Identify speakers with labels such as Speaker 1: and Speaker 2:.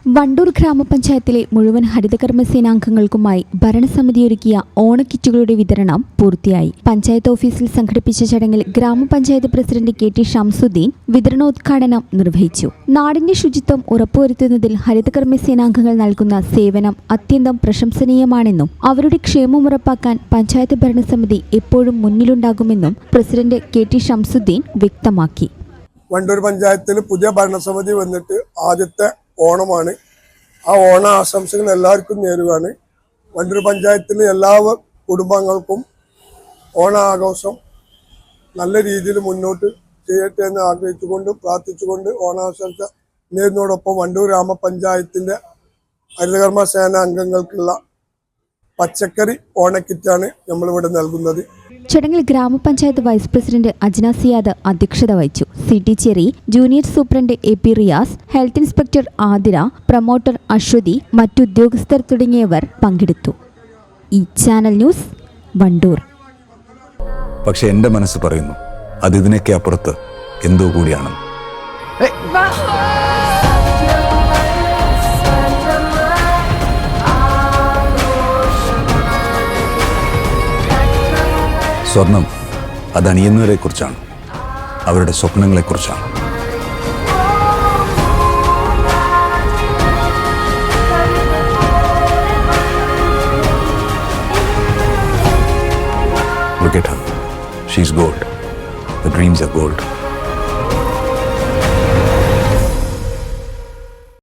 Speaker 1: വണ്ടൂർ ഗ്രാമപഞ്ചായത്തിലെ മുഴുവൻ ഹരിതകർമ്മസേനാംഗങ്ങൾക്കുമായി ഭരണസമിതിയൊരുക്കിയ ഓണക്കിറ്റുകളുടെ വിതരണം പൂർത്തിയായി. പഞ്ചായത്ത് ഓഫീസിൽ സംഘടിപ്പിച്ച ചടങ്ങിൽ ഗ്രാമപഞ്ചായത്ത് പ്രസിഡന്റ് കെ.ടി. ഷംസുദ്ദീൻ വിതരണോദ്ഘാടനം നിർവഹിച്ചു. നാടിന്റെ ശുചിത്വം ഉറപ്പുവരുത്തുന്നതിൽ ഹരിതകർമ്മസേനാംഗങ്ങൾ നൽകുന്ന സേവനം അത്യന്തം പ്രശംസനീയമാണെന്നും അവരുടെ ക്ഷേമം ഉറപ്പാക്കാൻ പഞ്ചായത്ത് ഭരണസമിതി എപ്പോഴും മുന്നിലുണ്ടാകുമെന്നും പ്രസിഡന്റ് കെ.ടി. ഷംസുദ്ദീൻ വ്യക്തമാക്കി.
Speaker 2: വണ്ടൂർ പഞ്ചായത്തിൽ പുതിയ ഭരണസമിതി വന്നിട്ട് ആദ്യത്തെ ഓണമാണ്. ആ ഓണ ആശംസകൾ എല്ലാവർക്കും നേരുകയാണ്. വണ്ടൂർ പഞ്ചായത്തിലെ എല്ലാ കുടുംബങ്ങൾക്കും ഓണ ആഘോഷം നല്ല രീതിയിൽ മുന്നോട്ട് ചെയ്യട്ടെ എന്ന് ആഗ്രഹിച്ചുകൊണ്ട് പ്രാർത്ഥിച്ചുകൊണ്ട് ഓണാശംസ നേരുന്നതോടൊപ്പം വണ്ടൂർ ഗ്രാമപഞ്ചായത്തിൻ്റെ ഹരിതകർമ്മ സേന അംഗങ്ങൾക്കുള്ള പച്ചക്കറി ഓണക്കിറ്റാണ് നമ്മളിവിടെ നൽകുന്നത്.
Speaker 1: ചടങ്ങിൽ ഗ്രാമപഞ്ചായത്ത് വൈസ് പ്രസിഡന്റ് അജ്ന സിയാദ് അധ്യക്ഷത വഹിച്ചു. CT. Cherry, junior superintendent AP. Riyas, health inspector Athira, promoter Aswathy, മറ്റുദ്യോഗസ്ഥർ തുടങ്ങിയവർ പങ്കെടുത്തു. ഈ ചാനൽ ന്യൂസ്, വണ്ടൂർ.
Speaker 3: പക്ഷെ എന്റെ മനസ്സ് പറയുന്നു അത് ഇതിനൊക്കെ അപ്പുറത്ത് എന്തോ കൂടിയാണ്. സ്വർണം അത് അണിയുന്നവരെ കുറിച്ചാണ്, അവരുടെ സ്വപ്നങ്ങളെക്കുറിച്ചാണ്. Look at her. She's gold. The dreams are gold.